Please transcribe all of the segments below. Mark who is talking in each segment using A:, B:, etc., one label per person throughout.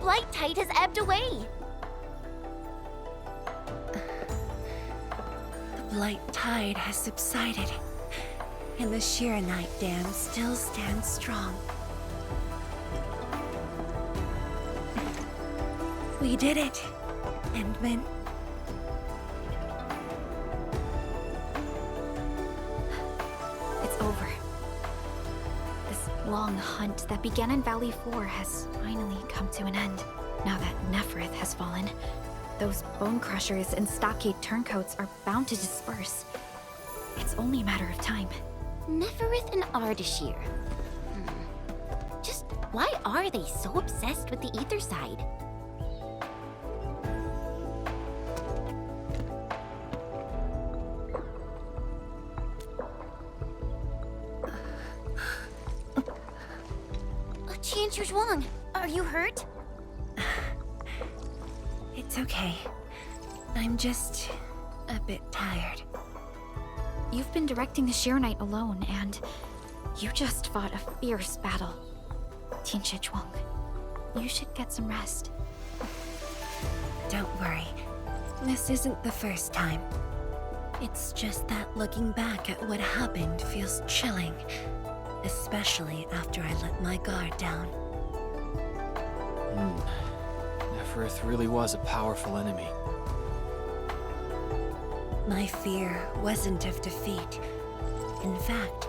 A: blight tide has ebbed away.
B: The blight tide has subsided, and the Arknight dam still stands strong. We did it, Endman.
A: It's over. This long hunt that began in Valley 4 has finally come to an end. Now that Neferith has fallen, those bone crushers and stockade turncoats are bound to disperse. It's only a matter of time. Neferith and Ardashir. Just why are they so obsessed with the ether side? Wrong? Are you hurt?
B: It's okay. I'm just a bit tired.
A: You've been directing the Arknight alone, and you just fought a fierce battle. Tianxia Zhuang, you should get some rest.
B: Don't worry. This isn't the first time. It's just that looking back at what happened feels chilling. Especially after I let my guard down.
C: Neferith really was a powerful enemy.
B: My fear wasn't of defeat. In fact,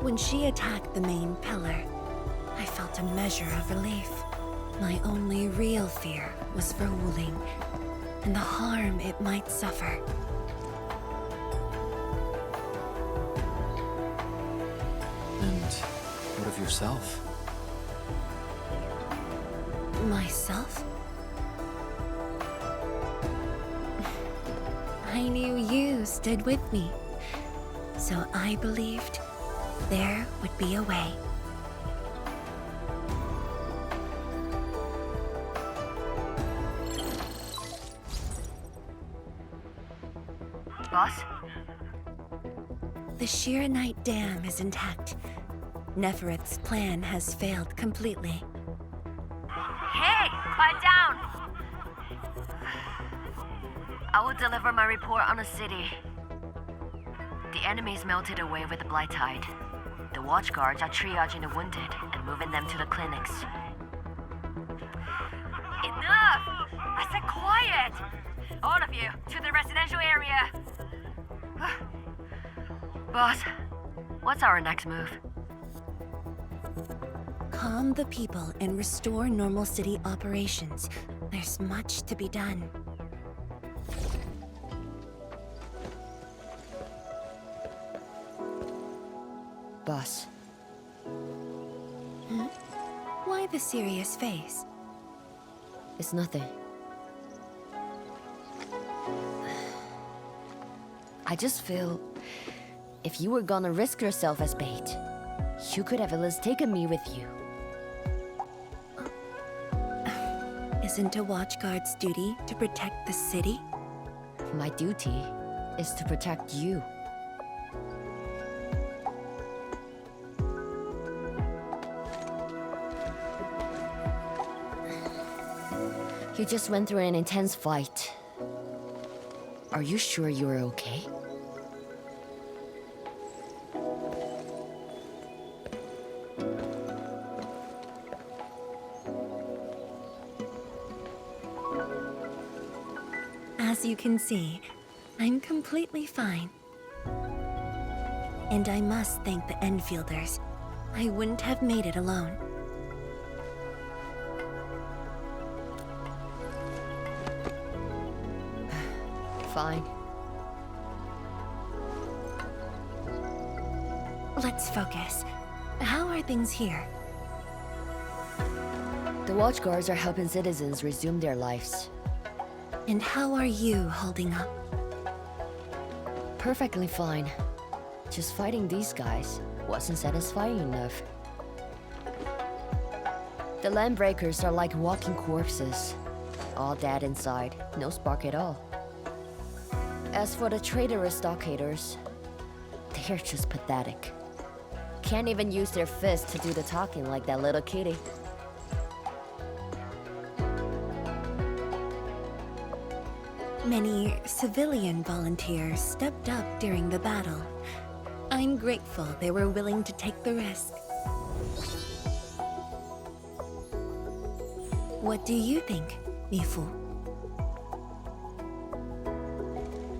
B: when she attacked the main pillar, I felt a measure of relief. My only real fear was for Ulin, and the harm it might suffer.
C: And what of yourself?
B: Myself? I knew you stood with me, so I believed there would be a way.
D: Boss?
B: The Arknight dam is intact. Neferith's plan has failed completely.
D: Hey, quiet down! I will deliver my report on the city. The enemies melted away with the blight tide. The watchguards are triaging the wounded and moving them to the clinics. Enough! I said quiet! All of you, to the residential area! Boss, what's our next move?
B: Calm the people and restore normal city operations. There's much to be done.
D: Boss.
B: Why the serious face?
D: It's nothing. I just feel... if you were gonna risk yourself as bait, you could have at least taken me with you.
B: Isn't a watchguard's duty to protect the city?
D: My duty is to protect you. You just went through an intense fight. Are you sure you're okay?
B: As you can see, I'm completely fine. And I must thank the Enfielders. I wouldn't have made it alone.
D: Fine.
B: Let's focus. How are things here?
D: The watchguards are helping citizens resume their lives.
B: And how are you holding up?
D: Perfectly fine. Just fighting these guys wasn't satisfying enough. The landbreakers are like walking corpses. All dead inside, no spark at all. As for the traitorous stockaders, they're just pathetic. Can't even use their fists to do the talking like that little kitty.
B: Many civilian volunteers stepped up during the battle. I'm grateful they were willing to take the risk. What do you think, Mifu?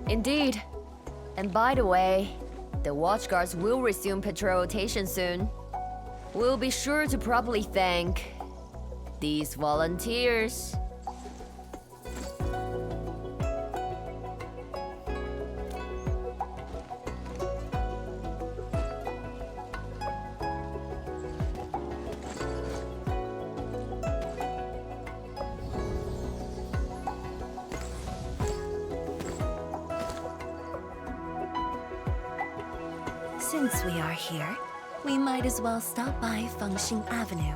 D: Indeed. And by the way, the watchguards will resume patrol rotation soon. We'll be sure to properly thank these volunteers.
B: Since we are here, we might as well stop by Fengxing Avenue.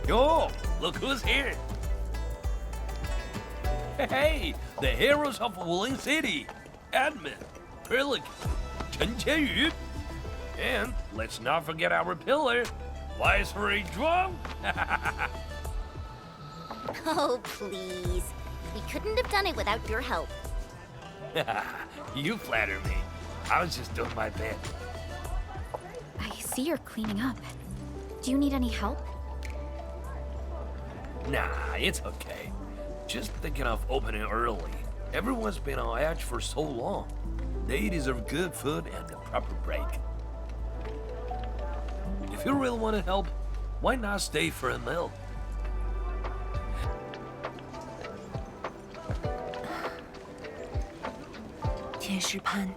E: Yo, look who's here. Hey, the heroes of Ulin City. Admin, Pelican, Chen Qianyu. And let's not forget our pillar, Viceroy Drunk.
F: Oh, please. We couldn't have done it without your help.
E: You flatter me. I was just doing my bit.
A: I see you're cleaning up. Do you need any help?
E: Nah, it's okay. Just thinking of opening early. Everyone's been on edge for so long. They deserve good food and a proper break. If you really want to help, why not stay for a meal?
B: Pan.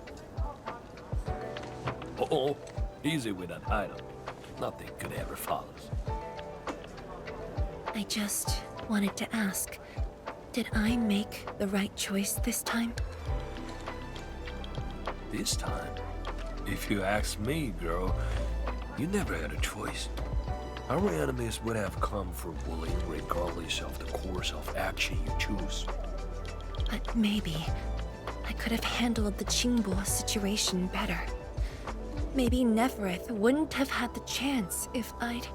E: Oh, easy with that title. Nothing good ever follows.
B: I just wanted to ask, did I make the right choice this time?
E: This time, if you ask me, girl, you never had a choice. Our enemies would have come for Ulin regardless of the course of action you choose.
B: But maybe I could have handled the Qingbo situation better. Maybe Nefereth wouldn't have had the chance if I'd...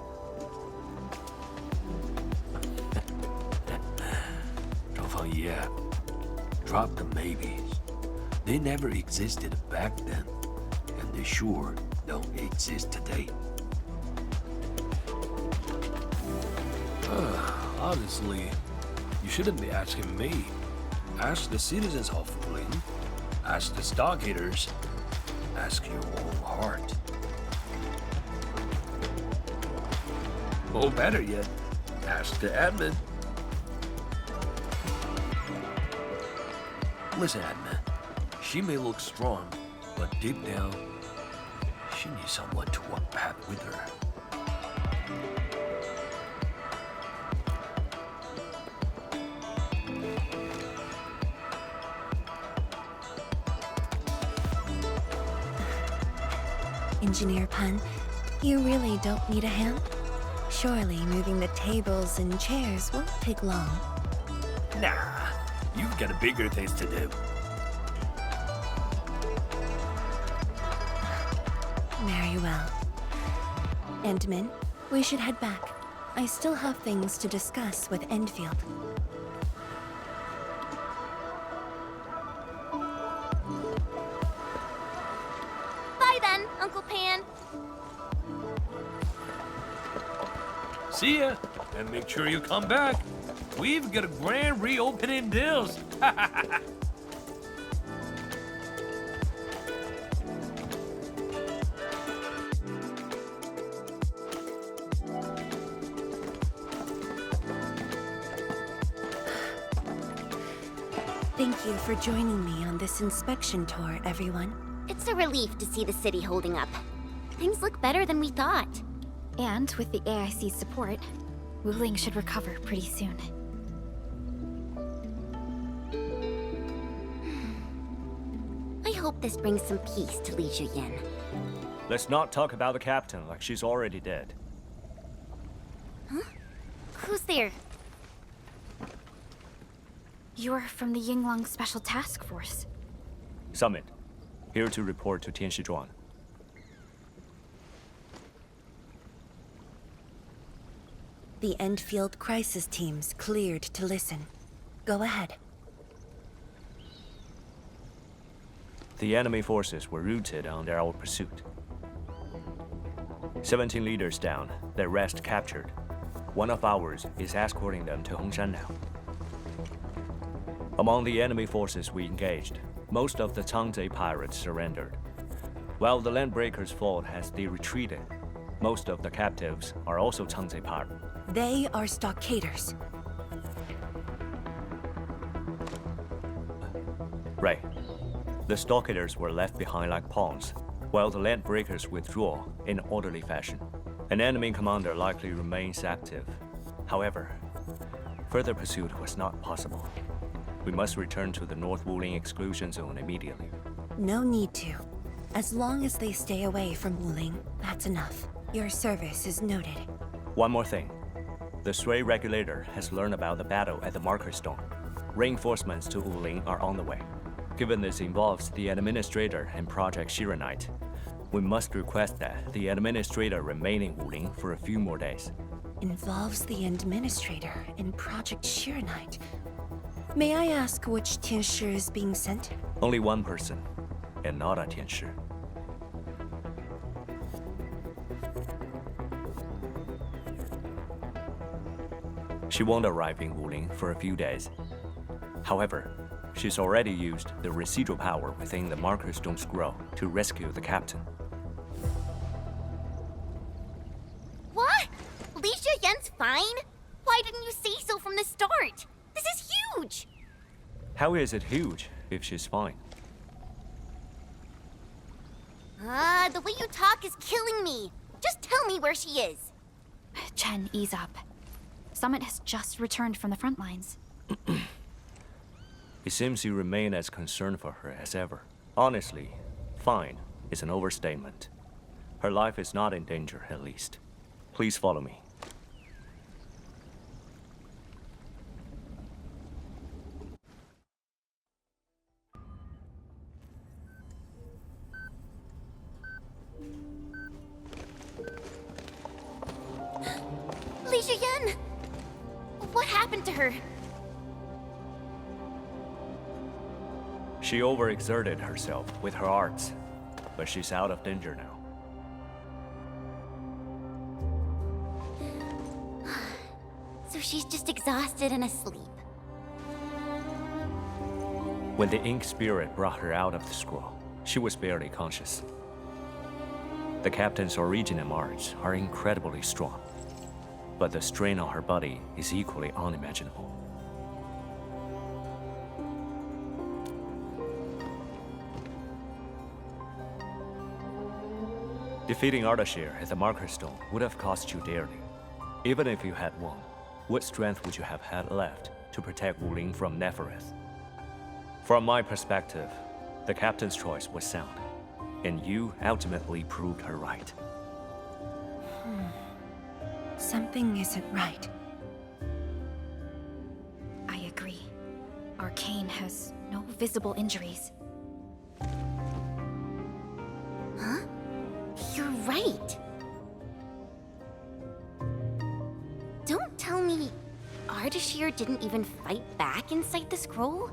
E: Yeah, drop the maybes. They never existed back then, and they sure don't exist today. Honestly, you shouldn't be asking me. Ask the citizens of Ulin, ask the stockade, ask your own heart. Or better yet, ask the admin. Listen, admin, she may look strong, but deep down, she needs someone to walk path with her.
B: Engineer Pan, you really don't need a hand? Surely moving the tables and chairs won't take long.
E: Nah, you've got bigger things to do.
B: Very well. Endman, we should head back. I still have things to discuss with Endfield.
F: Bye then, Uncle Pan.
E: See ya, and make sure you come back. We've got a grand reopening deals.
B: Thank you for joining me on this inspection tour, everyone.
F: It's a relief to see the city holding up. Things look better than we thought.
A: And with the AIC's support, Wuling should recover pretty soon.
F: I hope this brings some peace to Li Yin.
G: Let's not talk about the captain like she's already dead.
F: Huh? Who's there?
A: You're from the Yingluang Special Task Force.
G: Summit. Here to report to Tianshizhuang.
B: The Endfield crisis teams cleared to listen. Go ahead.
G: The enemy forces were routed under our pursuit. 17 leaders down, the rest captured. One of ours is escorting them to Hongshan now. Among the enemy forces we engaged, most of the Changzhe pirates surrendered. While the Landbreakers fought as they retreated, most of the captives are also Changzhe pirates.
B: They are stockaders.
G: Right. The stockaders were left behind like pawns, while the Landbreakers withdraw in orderly fashion. An enemy commander likely remains active. However, further pursuit was not possible. We must return to the North Wuling exclusion zone immediately.
B: No need to. As long as they stay away from Wuling, that's enough. Your service is noted.
G: One more thing. The Sui regulator has learned about the battle at the Marker Stone. Reinforcements to Ulin are on the way. Given this involves the Administrator and Project Shiranite, we must request that the Administrator remain in Ulin for a few more days.
B: Involves the Administrator in Project Shiranite. May I ask which Tianshi is being sent?
G: Only one person, and not a Tianshi. She won't arrive in Wuling for a few days. However, she's already used the residual power within the Marker Stone Scroll to rescue the captain.
F: What? Li Yan's fine? Why didn't you say so from the start? This is huge!
G: How is it huge if she's fine?
F: The way you talk is killing me. Just tell me where she is.
A: Chen, ease up. Summit has just returned from the front lines.
G: It seems you remain as concerned for her as ever. Honestly, fine is an overstatement. Her life is not in danger, at least. Please follow me.
F: Li Yan! What happened to her?
G: She overexerted herself with her arts, but she's out of danger now.
F: So she's just exhausted and asleep.
G: When the Ink Spirit brought her out of the scroll, she was barely conscious. The captain's origin and arts are incredibly strong, but the strain on her body is equally unimaginable. Defeating Ardashir at the Marker Stone would have cost you dearly. Even if you had won, what strength would you have had left to protect Wuling from Nefereth? From my perspective, the captain's choice was sound, and you ultimately proved her right.
B: Something isn't right.
A: I agree. Arcane has no visible injuries.
F: Huh? You're right. Don't tell me Ardashir didn't even fight back inside the scroll?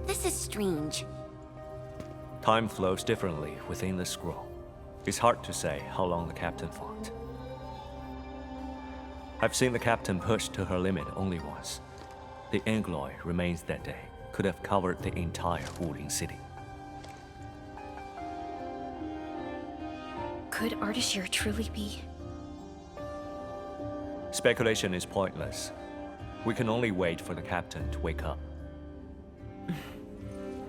F: This is strange.
G: Time flows differently within the scroll. It's hard to say how long the captain fought. I've seen the captain pushed to her limit only once. The Angloy remains that day could have covered the entire Wuling city.
A: Could Ardashir truly be?
G: Speculation is pointless. We can only wait for the captain to wake up.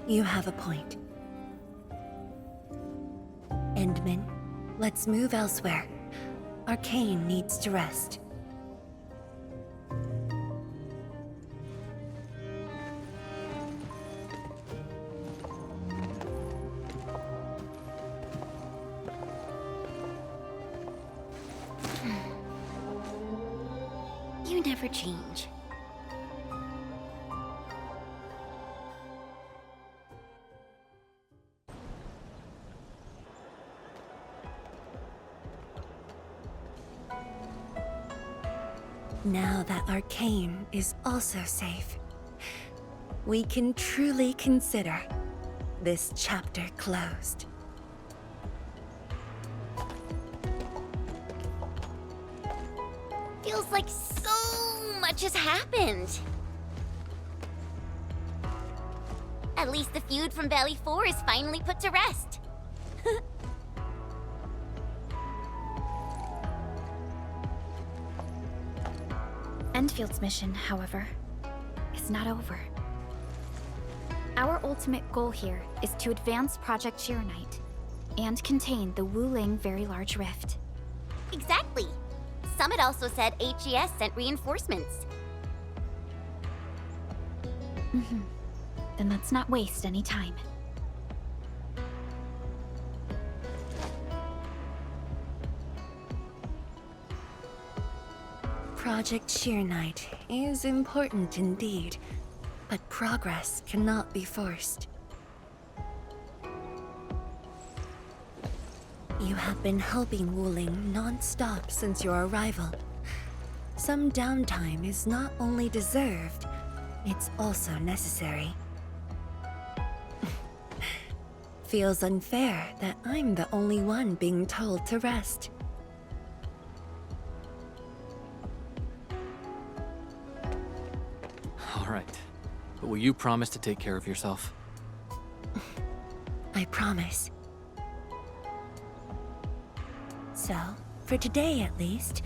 B: You have a point. Endman, let's move elsewhere. Arcane needs to rest.
F: You never change.
B: Now that Arcane is also safe, we can truly consider this chapter closed.
F: Feels like so much has happened. At least the feud from Valley 4 is finally put to rest.
A: Endfield's mission, however, is not over. Our ultimate goal here is to advance Project Chironite and contain the Wuling Very Large Rift.
F: Exactly. Summit also said HES sent reinforcements.
A: Then let's not waste any time.
B: Project Chironite is important indeed, but progress cannot be forced. You have been helping Wuling non-stop since your arrival. Some downtime is not only deserved, it's also necessary. Feels unfair that I'm the only one being told to rest.
C: All right. But will you promise to take care of yourself?
B: I promise. So, for today at least,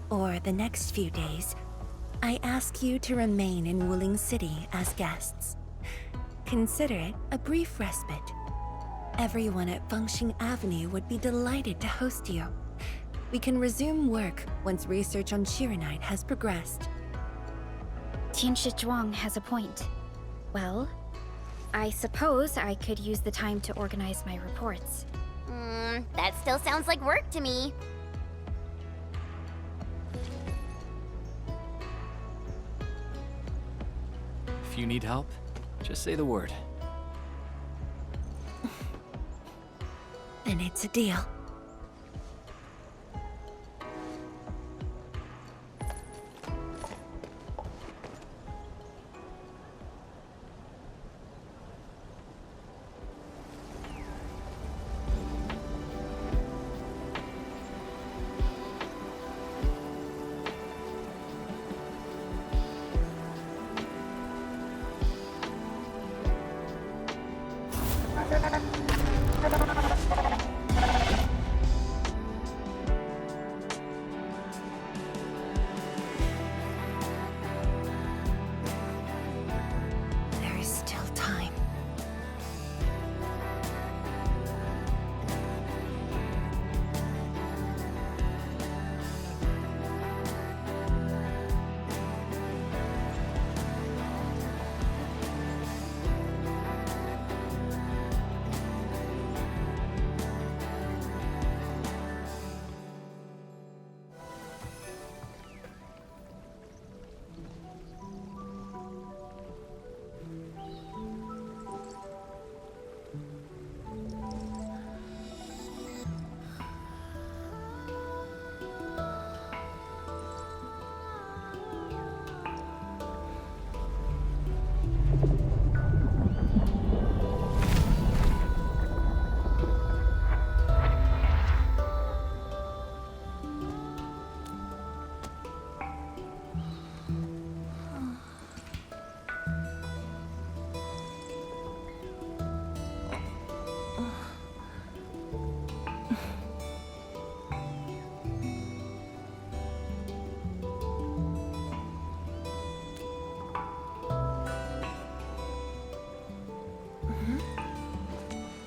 B: or the next few days, I ask you to remain in Wuling City as guests. Consider it a brief respite. Everyone at Fengxing Avenue would be delighted to host you. We can resume work once research on Chironite has progressed.
A: Tianshi Zhuang has a point. Well, I suppose I could use the time to organize my reports.
F: That still sounds like work to me.
C: If you need help, just say the word.
B: Then it's a deal. There is still time.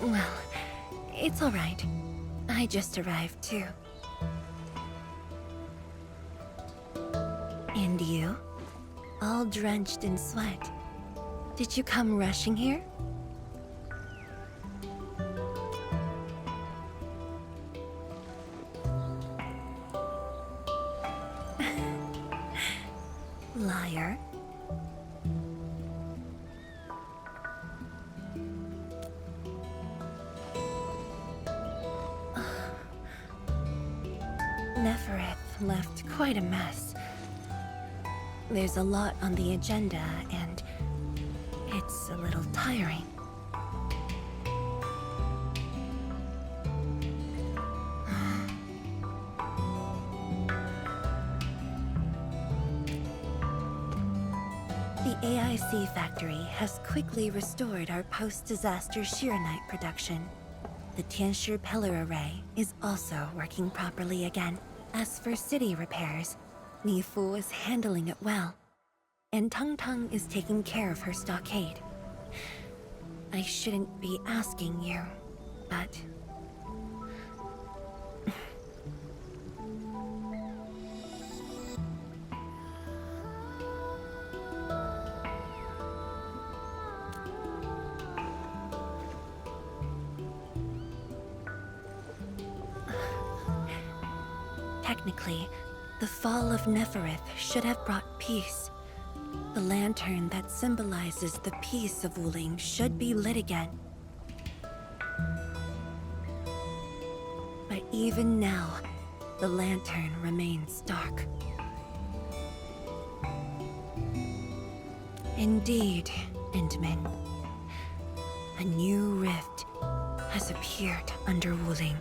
B: Well, it's all right. I just arrived too. And you? All drenched in sweat. Did you come rushing here? Liar. Nefereth left quite a mess. There's a lot on the agenda, and it's a little tiring. The AIC factory has quickly restored our post-disaster Shiranite production. The Tianshi pillar array is also working properly again. As for city repairs, Nifu is handling it well, and Tung Tung is taking care of her stockade. I shouldn't be asking you, but... Technically, the fall of Neferith should have brought peace. The lantern that symbolizes the peace of Ulin should be lit again. But even now, the lantern remains dark. Indeed, Endman. A new rift has appeared under Ulin.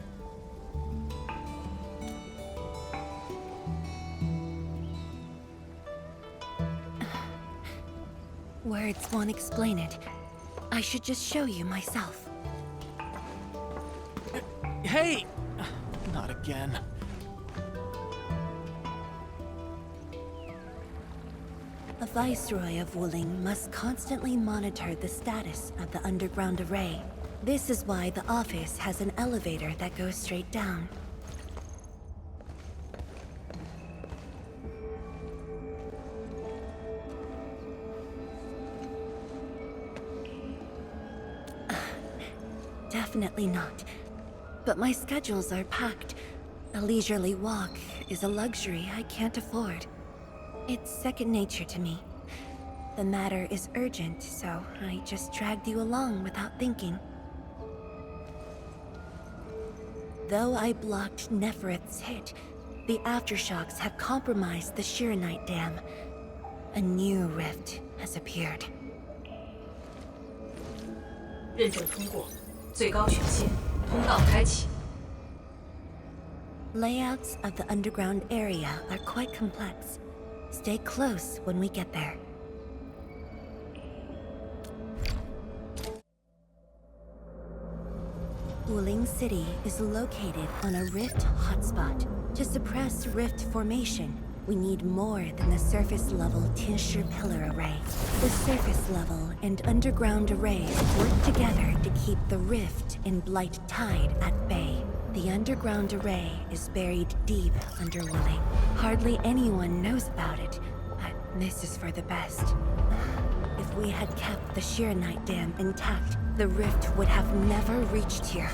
B: Words won't explain it. I should just show you myself.
C: Hey! Not again.
B: A Viceroy of Ulin must constantly monitor the status of the underground array. This is why the office has an elevator that goes straight down. Definitely not. But my schedules are packed. A leisurely walk is a luxury I can't afford. It's second nature to me. The matter is urgent, so I just dragged you along without thinking. Though I blocked Neferith's hit, the aftershocks have compromised the Shiranite dam. A new rift has appeared.
H: 认证通过，最高权限，通道开启。
B: Layouts of the underground area are quite complex. Stay close when we get there. Ulin City is located on a rift hotspot. To suppress rift formation, we need more than the surface-level Tianshi pillar array. The surface-level and underground arrays work together to keep the rift and blight tide at bay. The underground array is buried deep under Ulin. Hardly anyone knows about it, but this is for the best. If we had kept the Shiranite dam intact, the rift would have never reached here.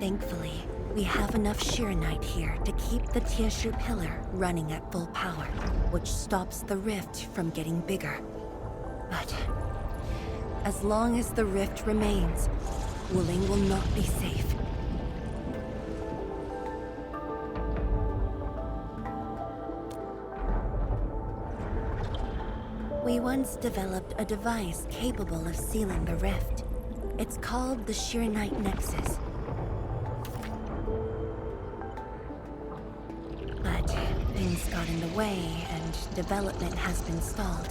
B: Thankfully, we have enough Shiranite here to keep the Tianshi pillar running at full power, which stops the rift from getting bigger. But as long as the rift remains, Ulin will not be safe. We once developed a device capable of sealing the rift. It's called the Shiranite Nexus. But things got in the way and development has been stalled.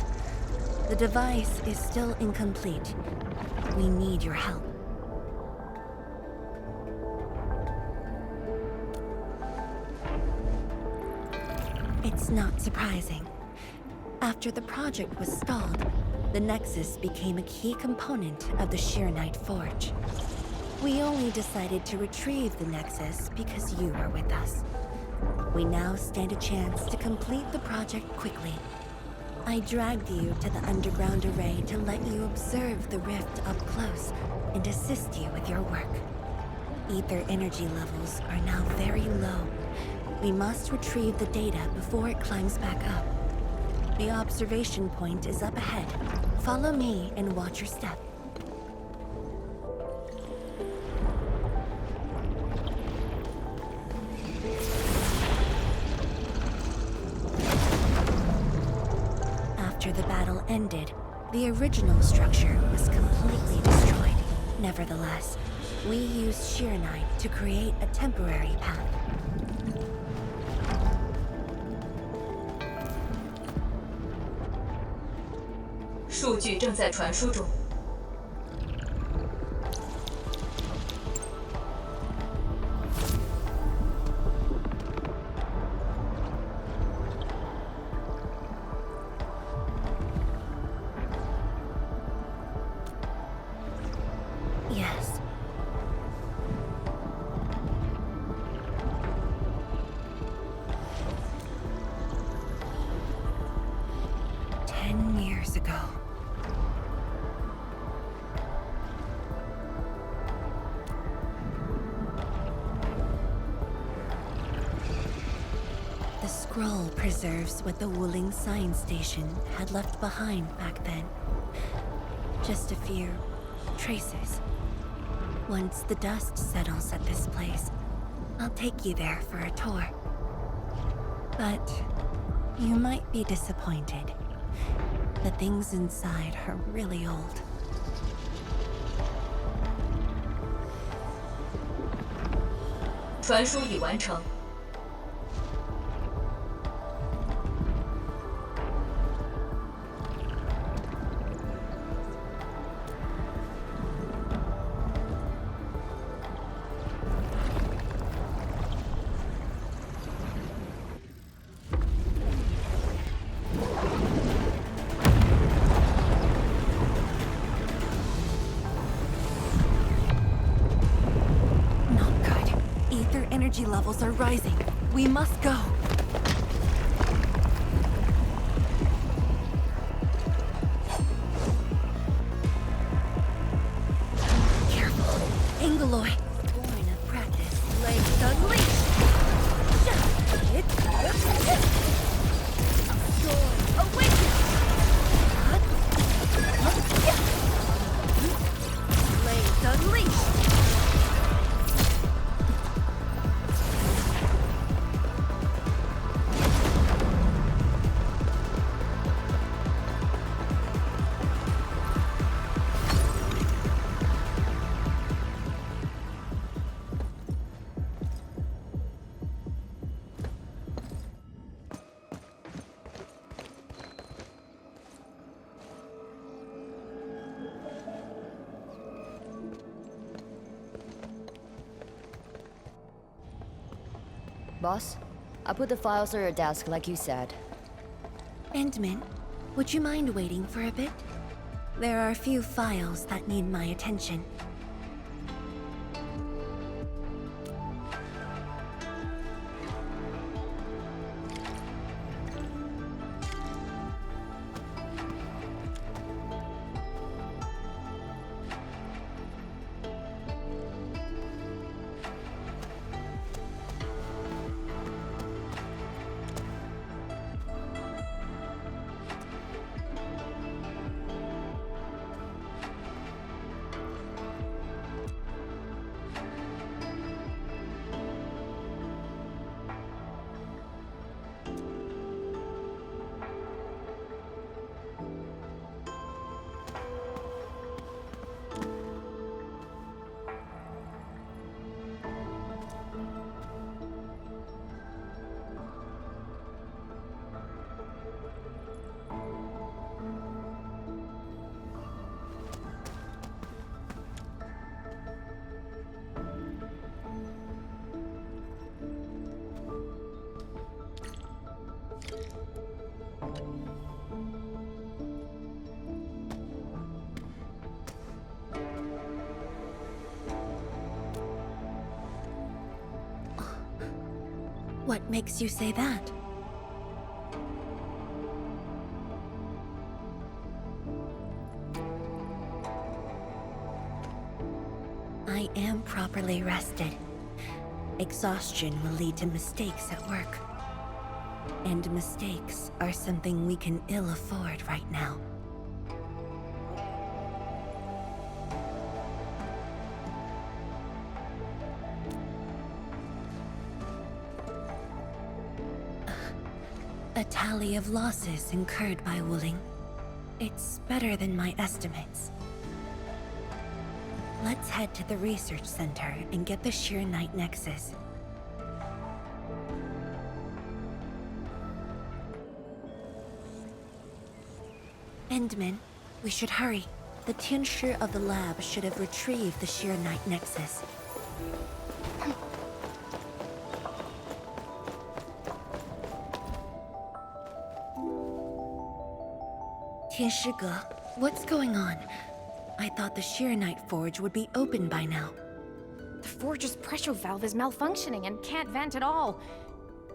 B: The device is still incomplete. We need your help. It's not surprising. After the project was stalled, the Nexus became a key component of the Sheer Forge. We only decided to retrieve the Nexus because you were with us. We now stand a chance to complete the project quickly. I dragged you to the underground array to let you observe the rift up close and assist you with your work. Ether energy levels are now very low. We must retrieve the data before it climbs back up. The observation point is up ahead. Follow me and watch your step. After the battle ended, the original structure was completely destroyed. Nevertheless, we used Sheernite to create a temporary path.
H: 数据正在传输中。
B: Yes. Years ago. The scroll preserves what the Wooling Science Station had left behind back then. Just a few traces. Once the dust settles at this place, I'll take you there for a tour. But you might be disappointed. The things inside are really old.
H: 传输已完成。
B: Energy levels are rising. We must go. Careful. Angaloy. Born of practice. Legs unleashed. Joy awaken. Legs unleashed.
D: Boss, I put the files on your desk like you said.
B: Endman, would you mind waiting for a bit? There are a few files that need my attention. What makes you say that? I am properly rested. Exhaustion will lead to mistakes at work. And mistakes are something we can ill afford right now. A tally of losses incurred by Ulin. It's better than my estimates. Let's head to the research center and get the Sheer Knight Nexus. Endman, we should hurry. The Tianshi of the lab should have retrieved the Sheer Knight Nexus. Tianshi, what's going on? I thought the Sheer Knight Forge would be open by now.
A: The forge's pressure valve is malfunctioning and can't vent at all.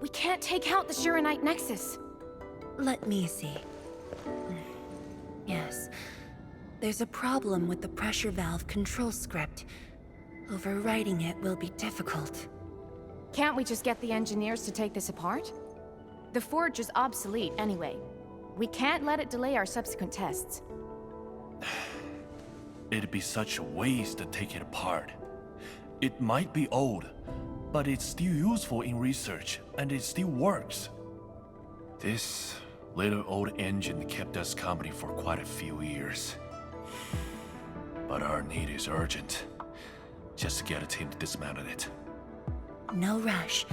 A: We can't take out the Sheer Knight Nexus.
B: Let me see. Yes. There's a problem with the pressure valve control script. Overwriting it will be difficult.
A: Can't we just get the engineers to take this apart? The forge is obsolete anyway. We can't let it delay our subsequent tests.
I: It'd be such a waste to take it apart. It might be old, but it's still useful in research, and it still works. This little old engine kept us company for quite a few years. But our need is urgent. Just get a team to dismantle it.
B: No rush.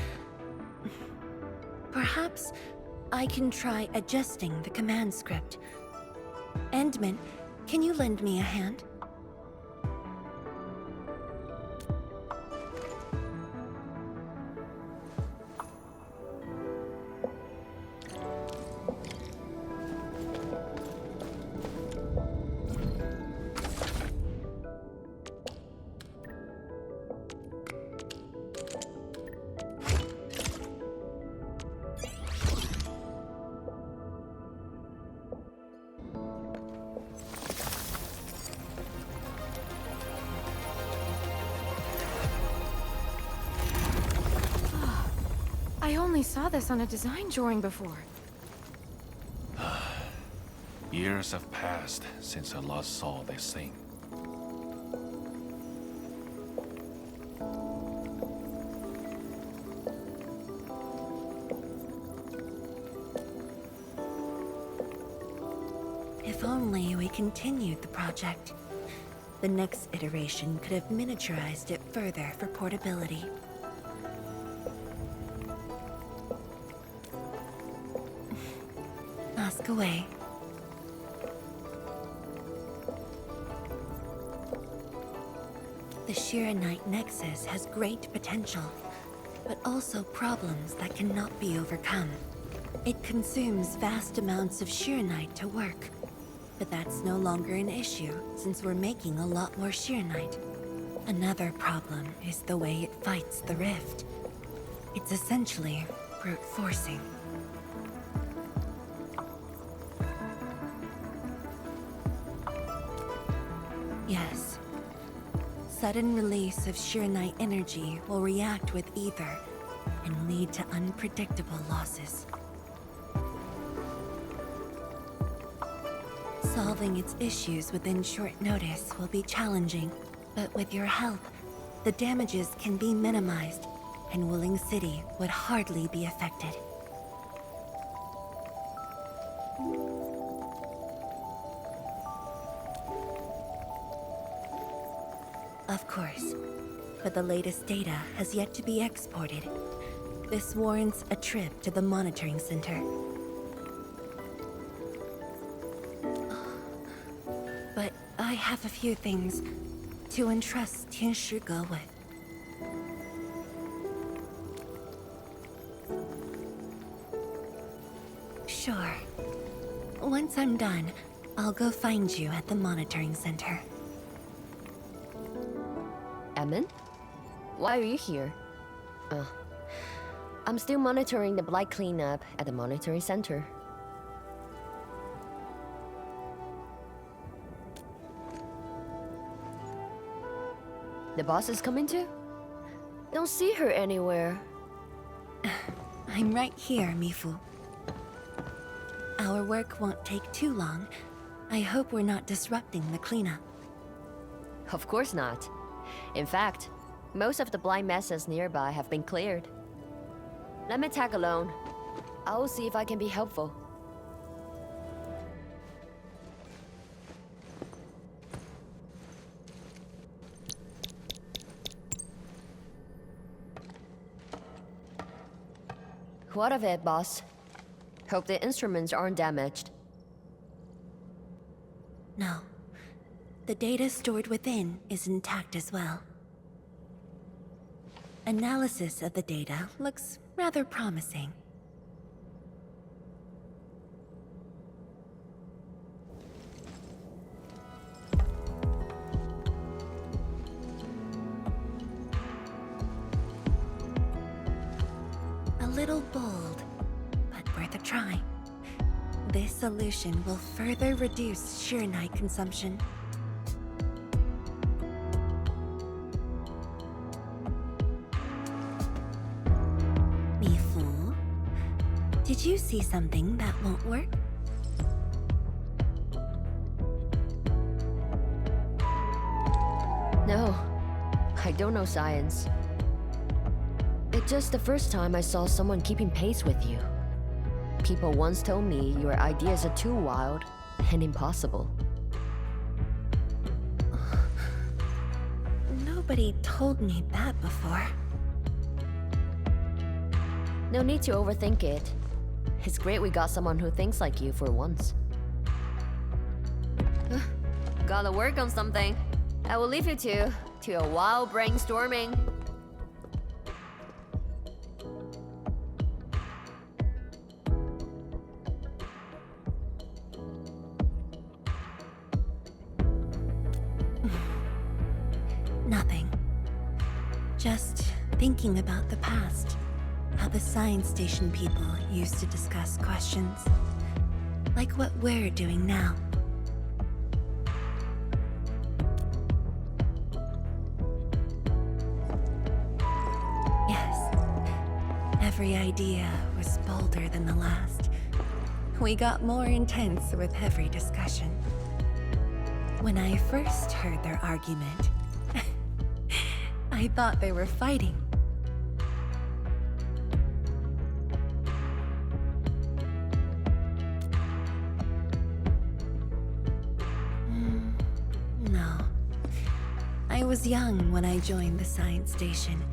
B: Perhaps I can try adjusting the command script. Endman, can you lend me a hand?
A: I only saw this on a design drawing before.
I: Years have passed since I last saw this thing.
B: If only we continued the project. The next iteration could have miniaturized it further for portability. Ask away. The Sheer Knight Nexus has great potential, but also problems that cannot be overcome. It consumes vast amounts of Sheer Knight to work, but that's no longer an issue since we're making a lot more Sheer Knight. Another problem is the way it fights the rift. It's essentially brute forcing. Yes. Sudden release of Sheer Knight energy will react with ether and lead to unpredictable losses. Solving its issues within short notice will be challenging, but with your help, the damages can be minimized, and Wuling City would hardly be affected. Of course, but the latest data has yet to be exported. This warrants a trip to the monitoring center. But I have a few things to entrust Tianshi with. Sure. Once I'm done, I'll go find you at the monitoring center.
D: Emin? Why are you here? I'm still monitoring the blight cleanup at the monitoring center. The boss is coming too? Don't see her anywhere.
B: I'm right here, Mifu. Our work won't take too long. I hope we're not disrupting the cleanup.
D: Of course not. In fact, most of the blind messes nearby have been cleared. Let me tag along. I will see if I can be helpful. What of it, boss? Hope the instruments aren't damaged.
B: No. The data stored within is intact as well. Analysis of the data looks rather promising. A little bold, but worth a try. This solution will further reduce sheer night consumption. Mifu, did you see something that won't work?
D: No, I don't know science. It's just the first time I saw someone keeping pace with you. People once told me your ideas are too wild and impossible.
B: Nobody told me that before.
D: No need to overthink it. It's great we got someone who thinks like you for once. Gotta work on something. I will leave you to a wild brainstorming.
B: Nothing. Just thinking about the past. How the science station people used to discuss questions. Like what we're doing now. Yes. Every idea was bolder than the last. We got more intense with every discussion. When I first heard their argument, I thought they were fighting. No. I was young when I joined the science station.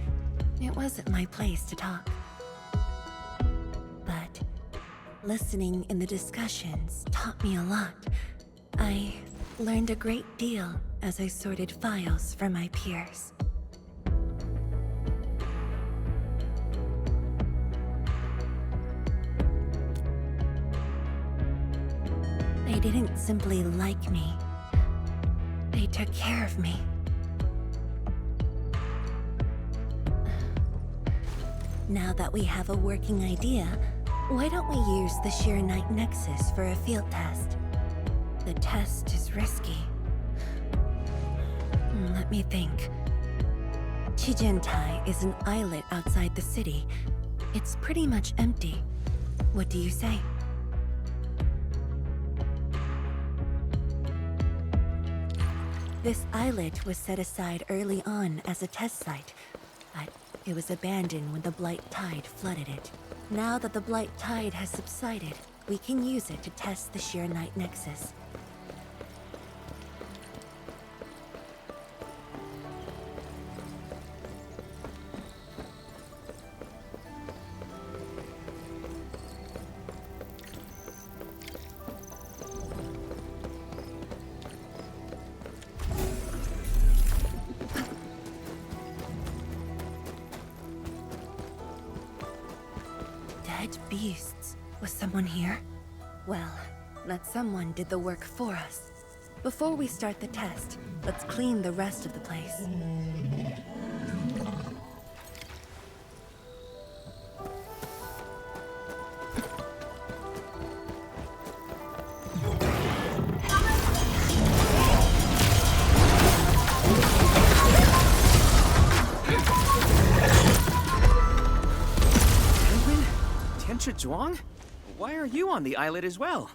B: It wasn't my place to talk. But listening in the discussions taught me a lot. I learned a great deal as I sorted files for my peers. They didn't simply like me. They took care of me. Now that we have a working idea, why don't we use the Sheer Night Nexus for a field test? The test is risky. Let me think. Chijentai is an islet outside the city. It's pretty much empty. What do you say? This islet was set aside early on as a test site, but it was abandoned when the Blight Tide flooded it. Now that the Blight Tide has subsided, we can use it to test the Sheer Night Nexus. Dead beasts. Was someone here? Well, that someone did the work for us. Before we start the test, let's clean the rest of the place.
J: Zhuang? Why are you on the islet as well?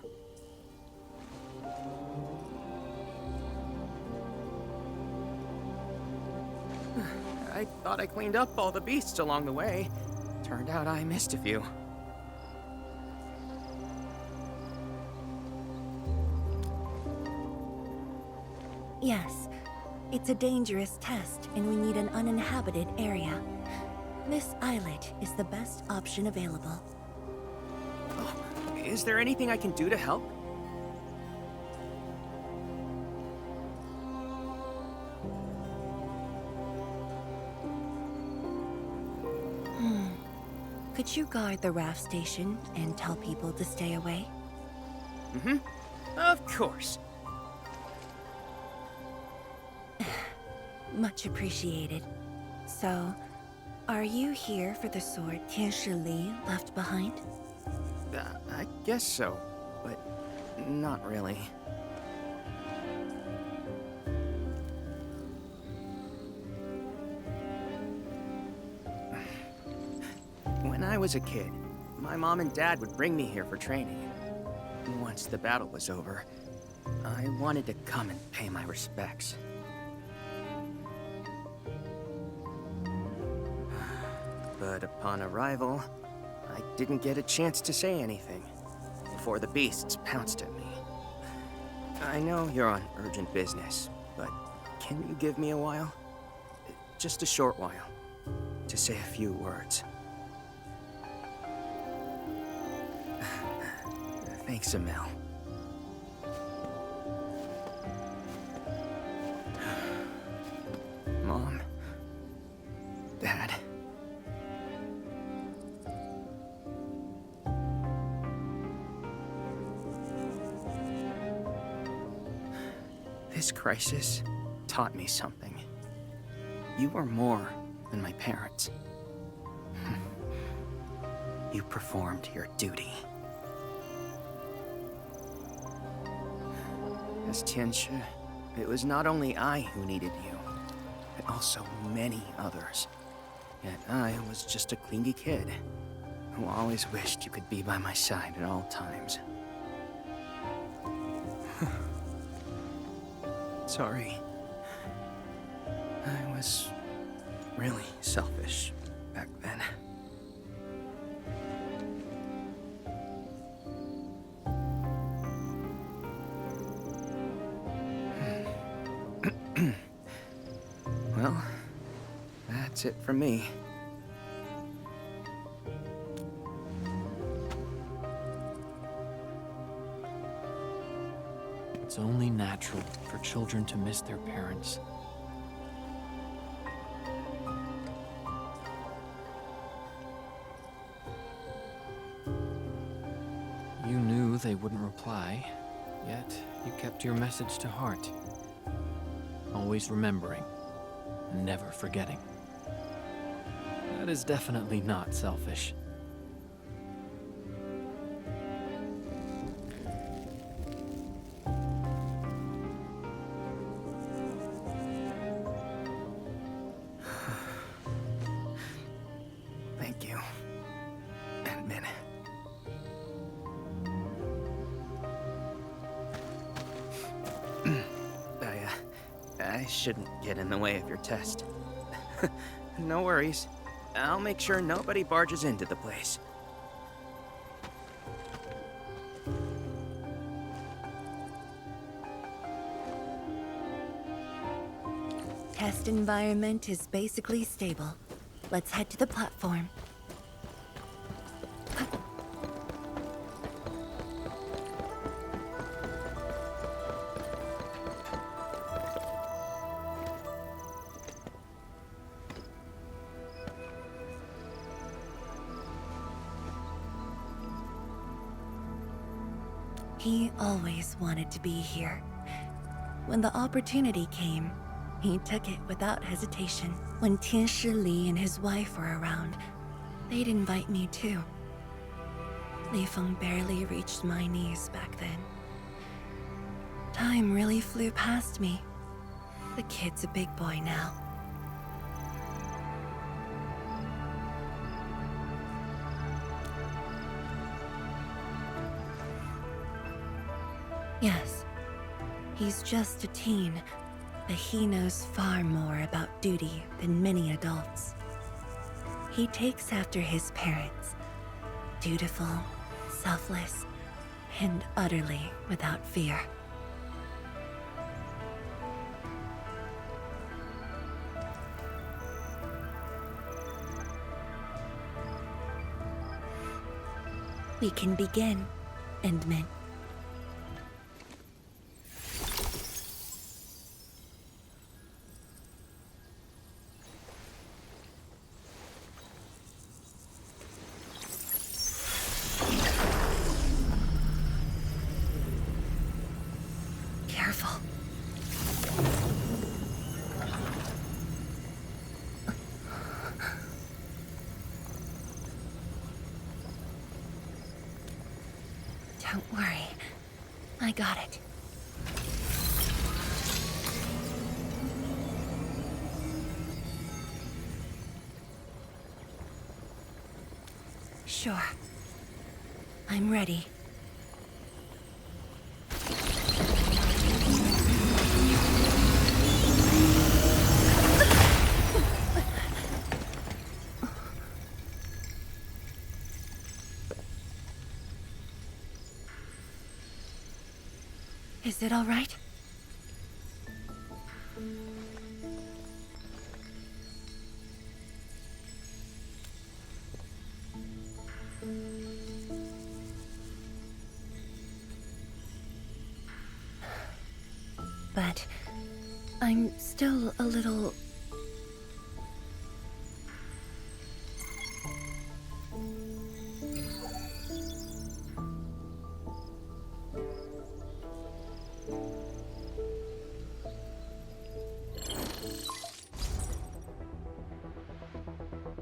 J: I thought I cleaned up all the beasts along the way. Turned out I missed a few.
B: Yes, it's a dangerous test, and we need an uninhabited area. This islet is the best option available.
J: Is there anything I can do to help?
B: Could you guard the raft station and tell people to stay away?
J: Mm-hmm. Of course.
B: Much appreciated. So, are you here for the sword Tianshi Li left behind?
J: I guess so, but not really. When I was a kid, my mom and dad would bring me here for training. Once the battle was over, I wanted to come and pay my respects. But upon arrival, I didn't get a chance to say anything before the beasts pounced at me. I know you're on urgent business, but can you give me a while? Just a short while, to say a few words. Thanks, Emil. Mom. Dad. This crisis taught me something. You are more than my parents. You performed your duty. As Tianshi, it was not only I who needed you, but also many others. Yet I was just a clingy kid who always wished you could be by my side at all times. Sorry. I was really selfish back then. Well, that's it from me.
C: It's only natural for children to miss their parents. You knew they wouldn't reply, yet you kept your message to heart. Always remembering, and never forgetting. That is definitely not selfish.
J: Thank you, Admin. I shouldn't get in the way of your test. No worries. I'll make sure nobody barges into the place.
B: Test environment is basically stable. Let's head to the platform. He always wanted to be here. When the opportunity came, he took it without hesitation. When Tianshi Li and his wife were around, they'd invite me too. Li Feng barely reached my knees back then. Time really flew past me. The kid's a big boy now. Yes, he's just a teen, but he knows far more about duty than many adults. He takes after his parents, dutiful, selfless, and utterly without fear. We can begin, Endman. Careful. Don't worry. I got it. Sure. I'm ready. Is it all right? But I'm still a little...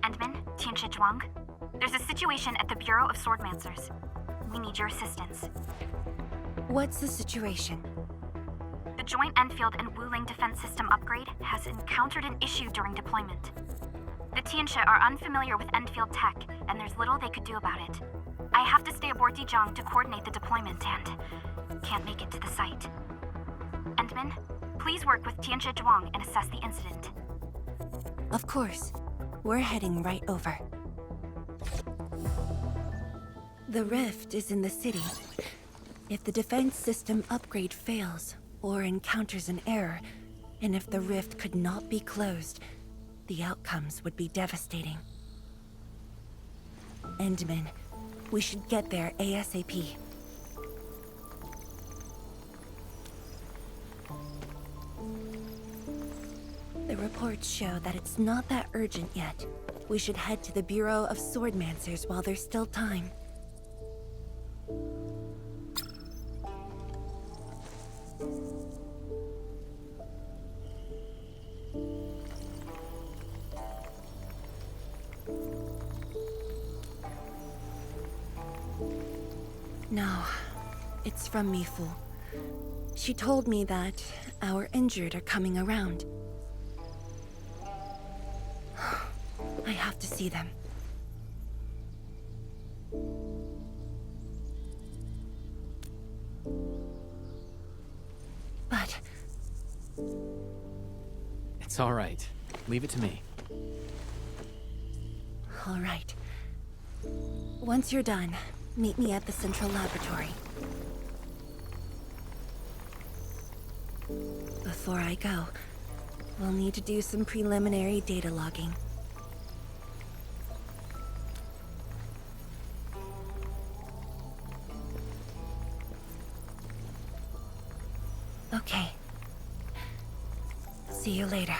A: Endman, Tianshi Zhuang. There's a situation at the Bureau of Swordmancers. We need your assistance.
B: What's the situation?
A: The joint Endfield and Wuling defense system upgrade has encountered an issue during deployment. The Tianshi are unfamiliar with Endfield tech, and there's little they could do about it. I have to stay aboard Dijiang to coordinate the deployment and can't make it to the site. Endman, please work with Tianshi Zhuang and assess the incident.
B: Of course. We're heading right over. The rift is in the city. If the defense system upgrade fails, or encounters an error, and if the rift could not be closed, the outcomes would be devastating. Endman, we should get there ASAP. The reports show that it's not that urgent yet. We should head to the Bureau of Swordmancers while there's still time. No, it's from Mifu. She told me that our injured are coming around. I have to see them. But...
C: It's all right. Leave it to me.
B: all right. Once you're done, meet me at the central laboratory. Before I go, we'll need to do some preliminary data logging. Okay. See you later.